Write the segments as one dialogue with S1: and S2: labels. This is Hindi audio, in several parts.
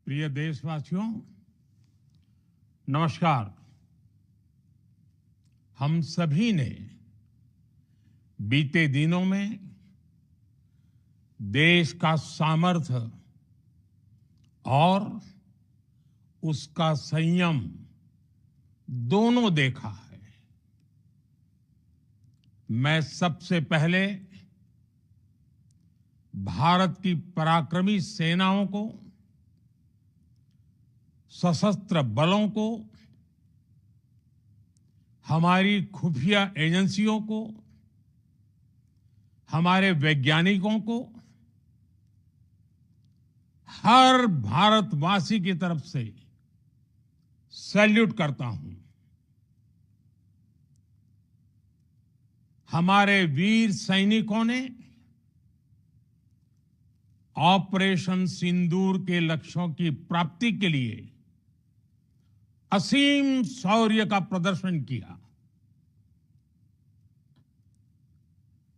S1: प्रिय देशवासियों, नमस्कार। हम सभी ने बीते दिनों में देश का सामर्थ्य और उसका संयम दोनों देखा है। मैं सबसे पहले भारत की पराक्रमी सेनाओं को, सशस्त्र बलों को, हमारी खुफिया एजेंसियों को, हमारे वैज्ञानिकों को, हर भारतवासी की तरफ से सैल्यूट करता हूं। हमारे वीर सैनिकों ने ऑपरेशन सिंदूर के लक्ष्यों की प्राप्ति के लिए असीम शौर्य का प्रदर्शन किया।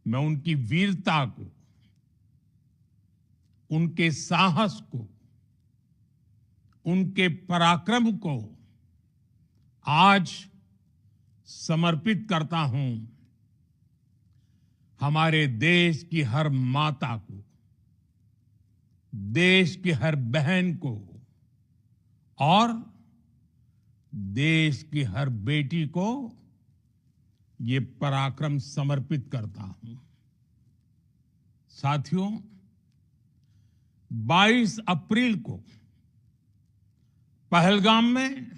S1: मैं उनकी वीरता को, उनके साहस को, उनके पराक्रम को आज समर्पित करता हूं हमारे देश की हर माता को, देश की हर बहन को और देश की हर बेटी को ये पराक्रम समर्पित करता हूं। साथियों, 22 अप्रैल को पहलगाम में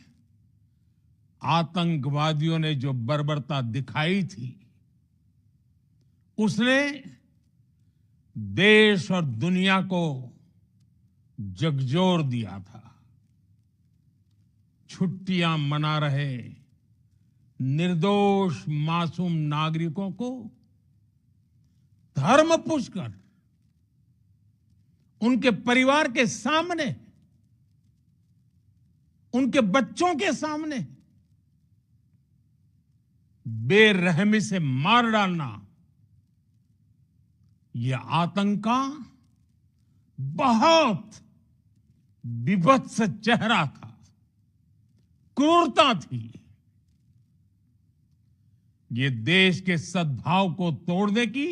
S1: आतंकवादियों ने जो बर्बरता दिखाई थी, उसने देश और दुनिया को झकझोर दिया था। छुट्टियां मना रहे निर्दोष मासूम नागरिकों को धर्म पूछकर उनके परिवार के सामने, उनके बच्चों के सामने बेरहमी से मार डालना, यह आतंक का बहुत विभत्स चेहरा था, क्रूरता थी। ये देश के सद्भाव को तोड़ने की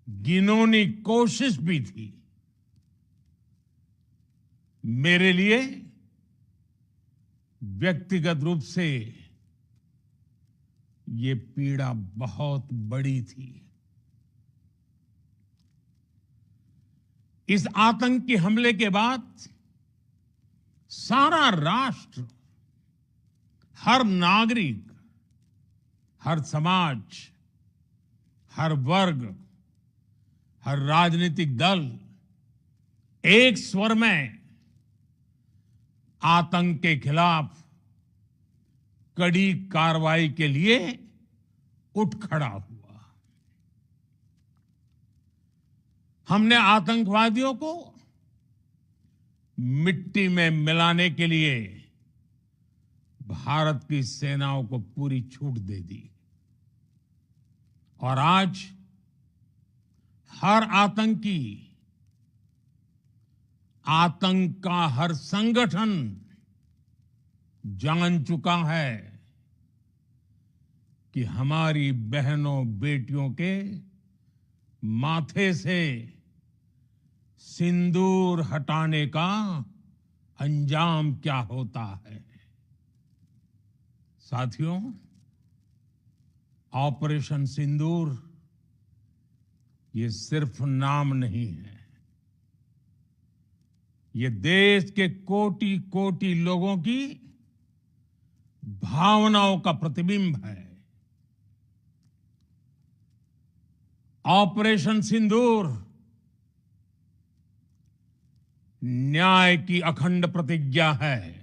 S1: घिनौनी कोशिश भी थी। मेरे लिए व्यक्तिगत रूप से ये पीड़ा बहुत बड़ी थी। इस आतंकी हमले के बाद सारा राष्ट्र, हर नागरिक, हर समाज, हर वर्ग, हर राजनीतिक दल एक स्वर में आतंक के खिलाफ कड़ी कार्रवाई के लिए उठ खड़ा हुआ। हमने आतंकवादियों को मिट्टी में मिलाने के लिए भारत की सेनाओं को पूरी छूट दे दी और आज हर आतंकी, आतंक का हर संगठन जान चुका है कि हमारी बहनों बेटियों के माथे से सिंदूर हटाने का अंजाम क्या होता है। साथियों, ऑपरेशन सिंदूर ये सिर्फ नाम नहीं है, ये देश के कोटि कोटि लोगों की भावनाओं का प्रतिबिंब है। ऑपरेशन सिंदूर न्याय की अखंड प्रतिज्ञा है।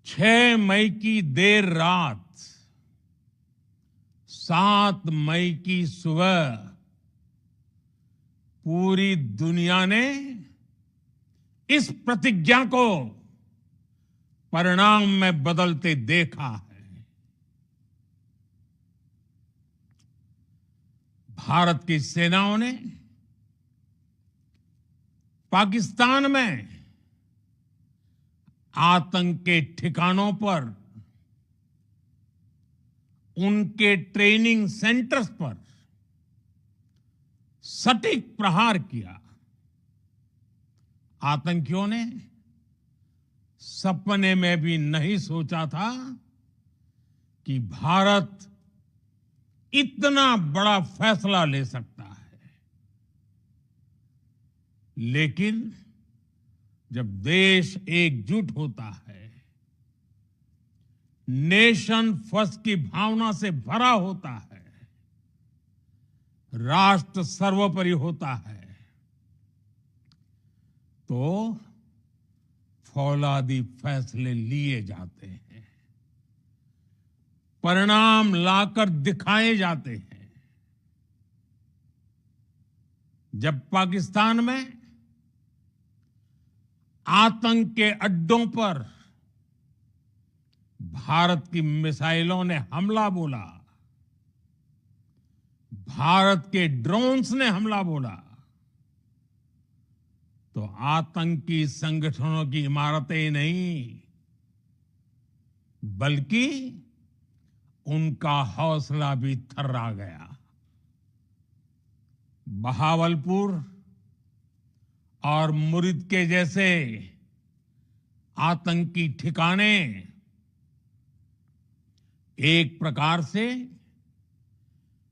S1: 6 मई की देर रात, 7 मई की सुबह पूरी दुनिया ने इस प्रतिज्ञा को परिणाम में बदलते देखा है। भारत की सेनाओं ने पाकिस्तान में आतंक के ठिकानों पर, उनके ट्रेनिंग सेंटर्स पर सटीक प्रहार किया। आतंकियों ने सपने में भी नहीं सोचा था कि भारत इतना बड़ा फैसला ले सकता है। लेकिन जब देश एकजुट होता है, नेशन फर्स्ट की भावना से भरा होता है, राष्ट्र सर्वोपरि होता है, तो फौलादी फैसले लिए जाते हैं, परिणाम लाकर दिखाए जाते हैं। जब पाकिस्तान में आतंक के अड्डों पर भारत की मिसाइलों ने हमला बोला, भारत के ड्रोन्स ने हमला बोला, तो आतंकी संगठनों की इमारतें नहीं, बल्कि उनका हौसला भी थर्रा गया। बहावलपुर और मुरिद के जैसे आतंकी ठिकाने एक प्रकार से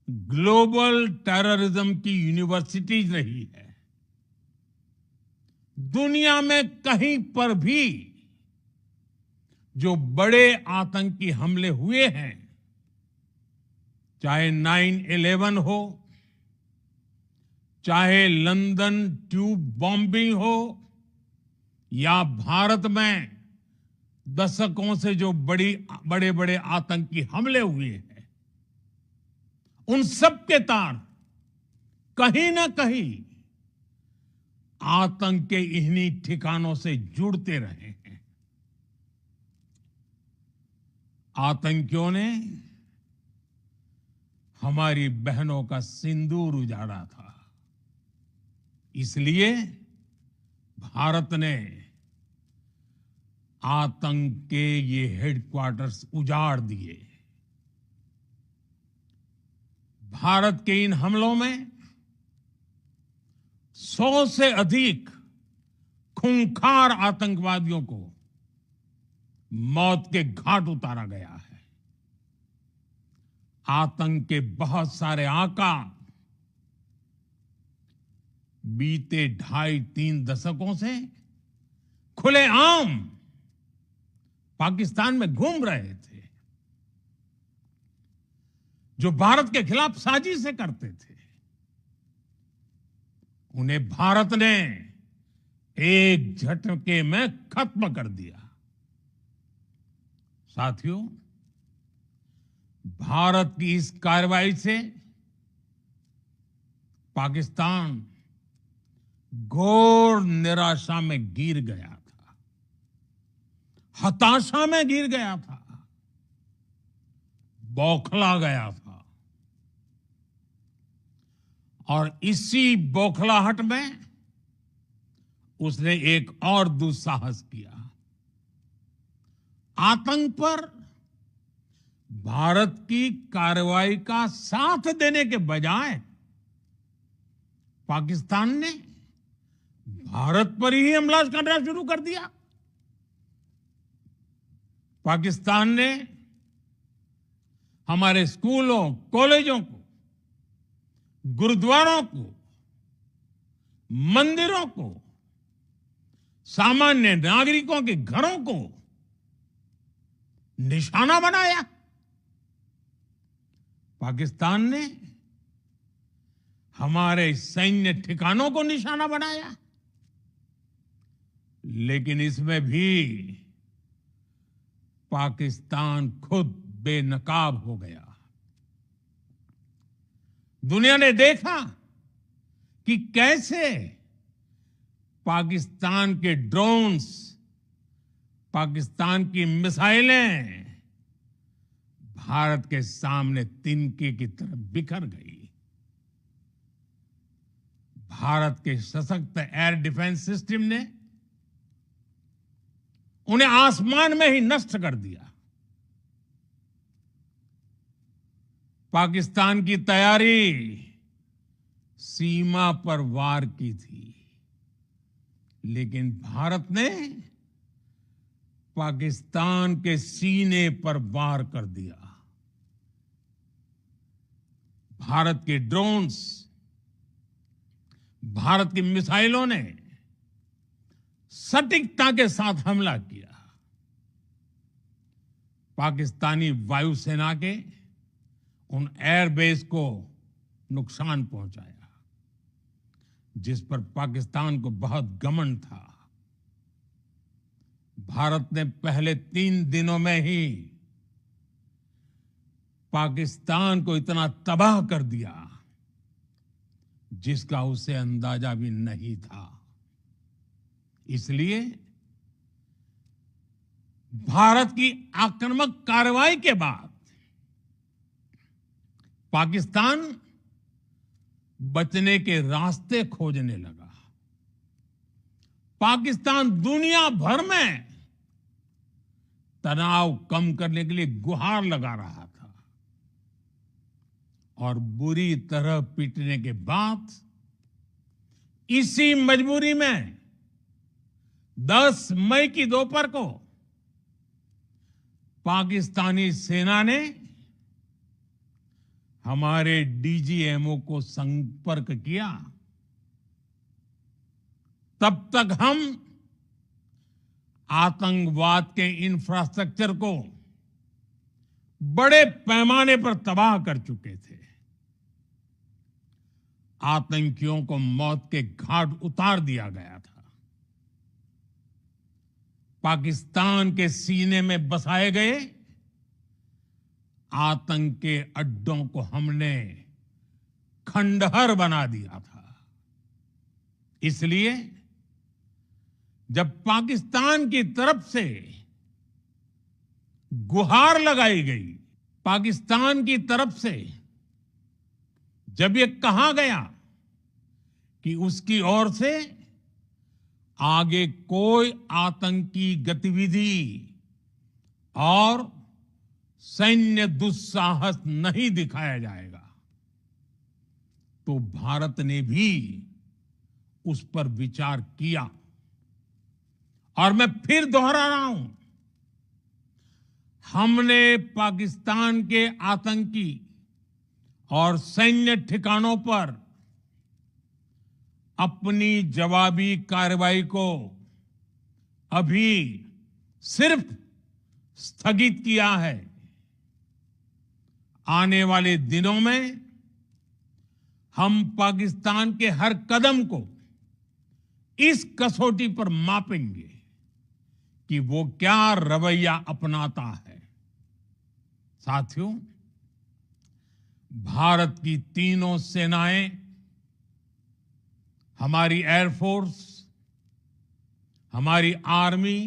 S1: ग्लोबल टेररिज्म की यूनिवर्सिटीज रही है। दुनिया में कहीं पर भी जो बड़े आतंकी हमले हुए हैं, चाहे 9/11 हो, चाहे लंदन ट्यूब बॉम्बिंग हो, या भारत में दशकों से जो बड़े बड़े आतंकी हमले हुए हैं, उन सब के तार कहीं ना कहीं आतंक के इन्हीं ठिकानों से जुड़ते रहे हैं। आतंकियों ने हमारी बहनों का सिंदूर उजाड़ा था, इसलिए भारत ने आतंक के ये हेडक्वार्टर्स उजाड़ दिए। भारत के इन हमलों में 100 से अधिक खूंखार आतंकवादियों को मौत के घाट उतारा गया है। आतंक के बहुत सारे आका बीते 2.5-3 दशकों से खुलेआम पाकिस्तान में घूम रहे थे, जो भारत के खिलाफ साजिशें करते थे। उन्हें भारत ने एक झटके में खत्म कर दिया। साथियों, भारत की इस कार्रवाई से पाकिस्तान घोर निराशा में गिर गया था, हताशा में गिर गया था, बौखला गया था। और इसी बौखलाहट में उसने एक और दुस्साहस किया। आतंक पर भारत की कार्रवाई का साथ देने के बजाय पाकिस्तान ने भारत पर ही हमला करना शुरू कर दिया। पाकिस्तान ने हमारे स्कूलों, कॉलेजों को, गुरुद्वारों को, मंदिरों को, सामान्य नागरिकों के घरों को निशाना बनाया। पाकिस्तान ने हमारे सैन्य ठिकानों को निशाना बनाया। लेकिन इसमें भी पाकिस्तान खुद बेनकाब हो गया। दुनिया ने देखा कि कैसे पाकिस्तान के ड्रोन्स, पाकिस्तान की मिसाइलें भारत के सामने तिनके की तरह बिखर गई। भारत के सशक्त एयर डिफेंस सिस्टम ने उन्हें आसमान में ही नष्ट कर दिया। पाकिस्तान की तैयारी सीमा पर वार की थी, लेकिन भारत ने पाकिस्तान के सीने पर वार कर दिया। भारत के ड्रोन्स, भारत की मिसाइलों ने सटीकता के साथ हमला किया। पाकिस्तानी वायुसेना के उन एयरबेस को नुकसान पहुंचाया, जिस पर पाकिस्तान को बहुत घमंड था। भारत ने पहले 3 दिनों में ही पाकिस्तान को इतना तबाह कर दिया जिसका उसे अंदाजा भी नहीं था। इसलिए भारत की आक्रामक कार्रवाई के बाद पाकिस्तान बचने के रास्ते खोजने लगा। पाकिस्तान दुनिया भर में तनाव कम करने के लिए गुहार लगा रहा था और बुरी तरह पीटने के बाद इसी मजबूरी में 10 मई की दोपहर को पाकिस्तानी सेना ने हमारे डीजीएमओ को संपर्क किया। तब तक हम आतंकवाद के इंफ्रास्ट्रक्चर को बड़े पैमाने पर तबाह कर चुके थे। आतंकियों को मौत के घाट उतार दिया गया था। पाकिस्तान के सीने में बसाए गए आतंक के अड्डों को हमने खंडहर बना दिया था। इसलिए जब पाकिस्तान की तरफ से गुहार लगाई गई, पाकिस्तान की तरफ से जब ये कहा गया कि उसकी ओर से आगे कोई आतंकी गतिविधि और सैन्य दुस्साहस नहीं दिखाया जाएगा, तो भारत ने भी उस पर विचार किया। और मैं फिर दोहरा रहा हूं, हमने पाकिस्तान के आतंकी और सैन्य ठिकानों पर अपनी जवाबी कार्रवाई को अभी सिर्फ स्थगित किया है। आने वाले दिनों में हम पाकिस्तान के हर कदम को इस कसौटी पर मापेंगे कि वो क्या रवैया अपनाता है। साथियों, भारत की तीनों सेनाएं, हमारी एयरफोर्स, हमारी आर्मी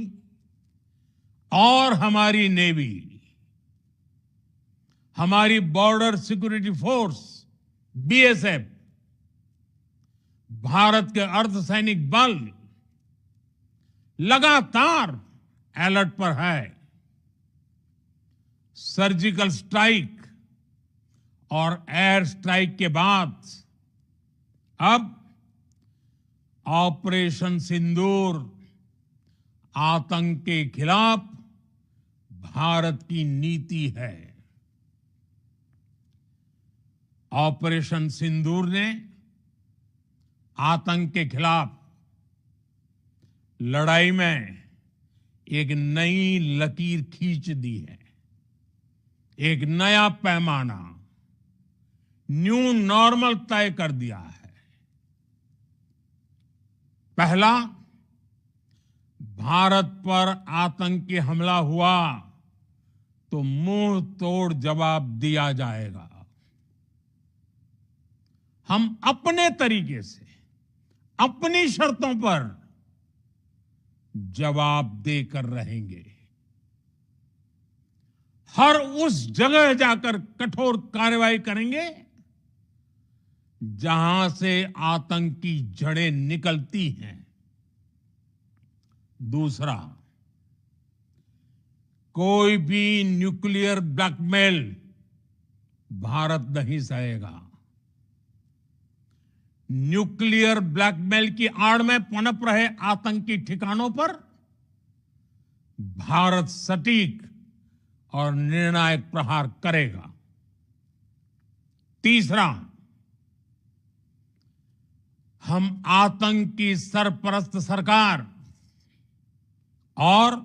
S1: और हमारी नेवी, हमारी border security force BSF, Bharat के अर्धसैनिक बल लगातार अलर्ट पर है। सर्जिकल स्ट्राइक और एयर स्ट्राइक के बाद अब ऑपरेशन सिंदूर आतंक के खिलाफ भारत की नीति है। ऑपरेशन सिंदूर ने आतंक के खिलाफ लड़ाई में एक नई लकीर खींच दी है। एक नया पैमाना, न्यू नॉर्मल तय कर दिया है। पहला, भारत पर आतंकी हमला हुआ तो मुंह तोड़ जवाब दिया जाएगा। हम अपने तरीके से, अपनी शर्तों पर जवाब देकर रहेंगे। हर उस जगह जाकर कठोर कार्रवाई करेंगे जहां से आतंक की जड़ें निकलती हैं। दूसरा, कोई भी न्यूक्लियर ब्लैकमेल भारत नहीं सहेगा। न्यूक्लियर ब्लैकमेल की आड़ में पनप रहे आतंकी ठिकानों पर भारत सटीक और निर्णायक प्रहार करेगा। तीसरा, हम आतंक की सरपरस्त सरकार और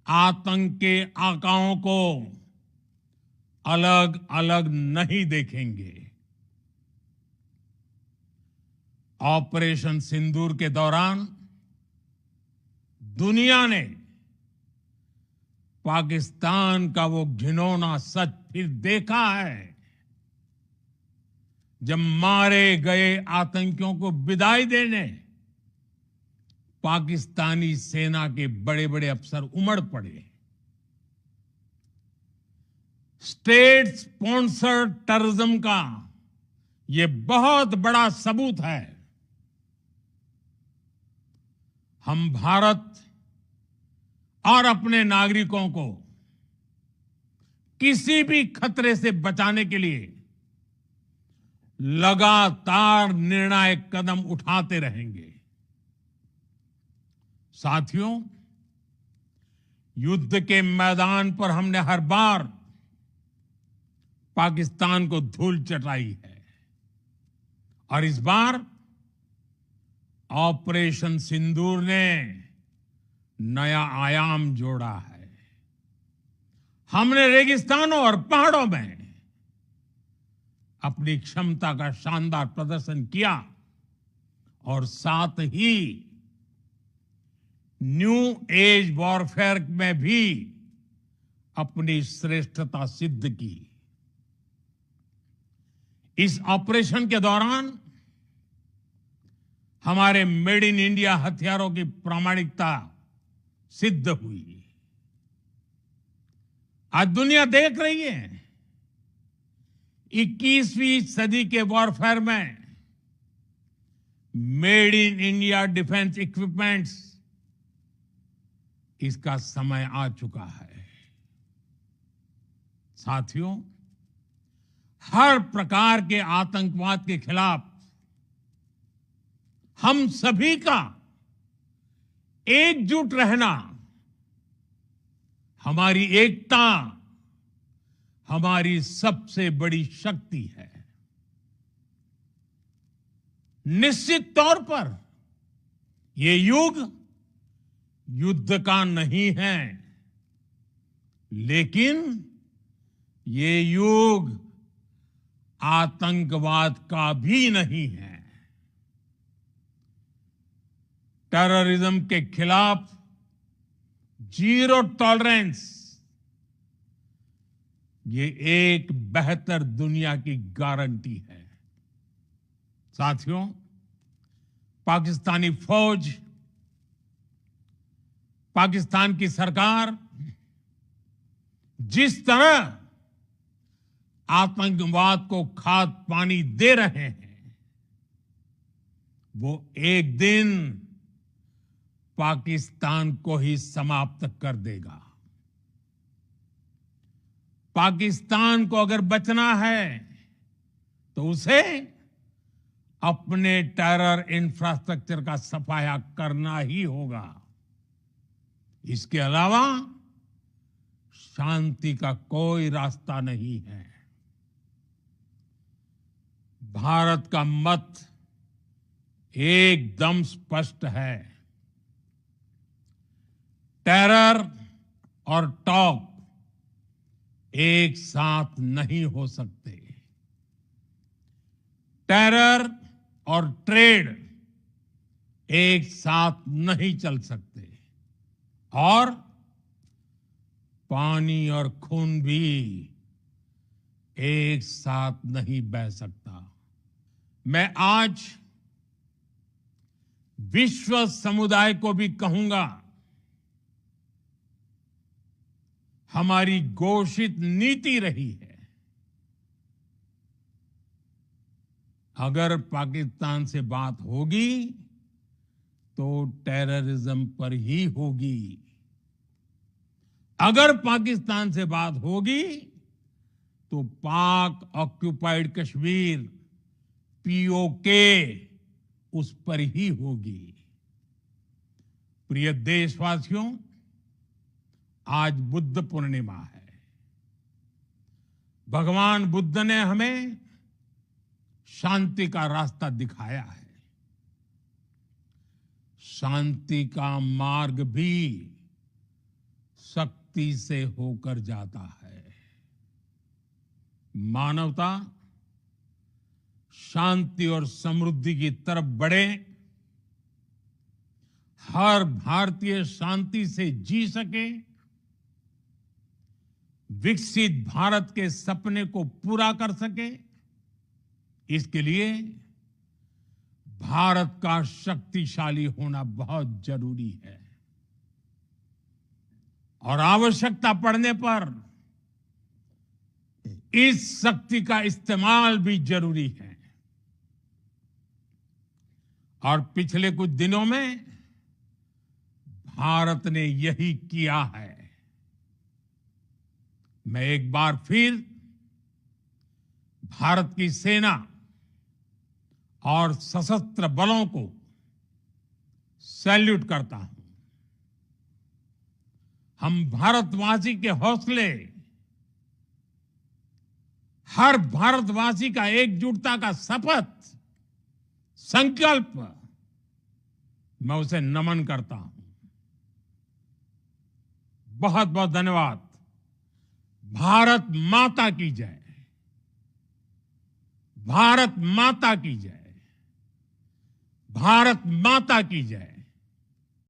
S1: आतंक के आकाओं को अलग अलग नहीं देखेंगे। ऑपरेशन सिंदूर के दौरान दुनिया ने पाकिस्तान का वो घिनौना सच फिर देखा है, जब मारे गए आतंकियों को विदाई देने पाकिस्तानी सेना के बड़े बड़े अफसर उमड़ पड़े। स्टेट स्पॉन्सर्ड टेररिज्म का ये बहुत बड़ा सबूत है। हम भारत और अपने नागरिकों को किसी भी खतरे से बचाने के लिए लगातार निर्णायक कदम उठाते रहेंगे। साथियों, युद्ध के मैदान पर हमने हर बार पाकिस्तान को धूल चटाई है और इस बार ऑपरेशन सिंदूर ने नया आयाम जोड़ा है। हमने रेगिस्तानों और पहाड़ों में अपनी क्षमता का शानदार प्रदर्शन किया और साथ ही न्यू एज वॉरफेयर में भी अपनी श्रेष्ठता सिद्ध की। इस ऑपरेशन के दौरान हमारे मेड इन इंडिया हथियारों की प्रामाणिकता सिद्ध हुई। आज दुनिया देख रही है 21वीं सदी के वॉरफेयर में made in India defence equipments, इसका समय आ चुका है। साथियों, हर प्रकार के आतंकवाद के खिलाफ हम सभी का एकजुट रहना, हमारी एकता हमारी सबसे बड़ी शक्ति है। निश्चित तौर पर ये युग युद्ध का नहीं है, लेकिन ये युग आतंकवाद का भी नहीं है। टेररिज्म के खिलाफ जीरो टॉलरेंस, ये एक बेहतर दुनिया की गारंटी है। साथियों, पाकिस्तानी फौज, पाकिस्तान की सरकार जिस तरह आतंकवाद को खाद पानी दे रहे हैं, वो एक दिन पाकिस्तान को ही समाप्त कर देगा। पाकिस्तान को अगर बचना है तो उसे अपने टेरर इंफ्रास्ट्रक्चर का सफाया करना ही होगा। इसके अलावा शांति का कोई रास्ता नहीं है। भारत का मत एकदम स्पष्ट है। टेरर और टॉक एक साथ नहीं हो सकते। टेरर और ट्रेड एक साथ नहीं चल सकते और पानी और खून भी एक साथ नहीं बह सकता। मैं आज विश्व समुदाय को भी कहूंगा, हमारी घोषित नीति रही है अगर पाकिस्तान से बात होगी तो टेररिज्म पर ही होगी। अगर पाकिस्तान से बात होगी तो पाक ऑक्युपाइड कश्मीर पीओके उस पर ही होगी। प्रिय देशवासियों, आज बुद्ध पूर्णिमा है। भगवान बुद्ध ने हमें शांति का रास्ता दिखाया है। शांति का मार्ग भी शक्ति से होकर जाता है। मानवता शांति और समृद्धि की तरफ बढ़े, हर भारतीय शांति से जी सके, विकसित भारत के सपने को पूरा कर सके, इसके लिए भारत का शक्तिशाली होना बहुत जरूरी है। और आवश्यकता पड़ने पर इस शक्ति का इस्तेमाल भी जरूरी है। और पिछले कुछ दिनों में भारत ने यही किया है। मैं एक बार फिर भारत की सेना और सशस्त्र बलों को सैल्यूट करता हूं। हम भारतवासी के हौसले, हर भारतवासी का एकजुटता का शपथ, संकल्प, मैं उसे नमन करता हूं। बहुत बहुत धन्यवाद। भारत माता की जय। भारत माता की जय। भारत माता की जय।